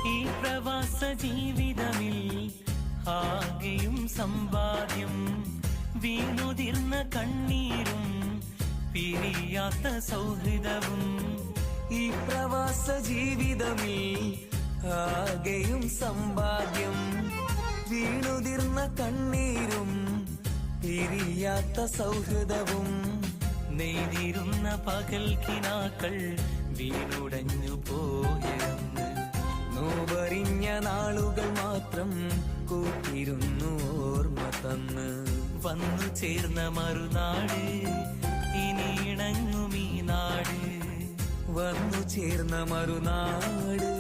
ഈ പ്രവാസ ജീവിതമിൽ ആകെയും സമ്പാദ്യം, വീണുതിർന്ന കണ്ണീരും പിരിയാത്ത സൗഹൃദവും. ഈ പ്രവാസ ജീവിതമിൽ ആകെയും സമ്പാദ്യം, വീണുതിർന്ന കണ്ണീരും പിരിയാത്ത സൗഹൃദവും. നെയ്തിരുന്ന പകൽ കിനാക്കൾ വീണുടഞ്ഞു പോയെന്ന്, നോവറിഞ്ഞ നാളുകൾ മാത്രം കൂട്ടിരുന്നു ഓർമ്മ തന്ന്. വന്നു ചേർന്ന മറുനാട് ഇനി ഇണങ്ങുമീ നാട്, വന്നു ചേർന്ന മറുനാട്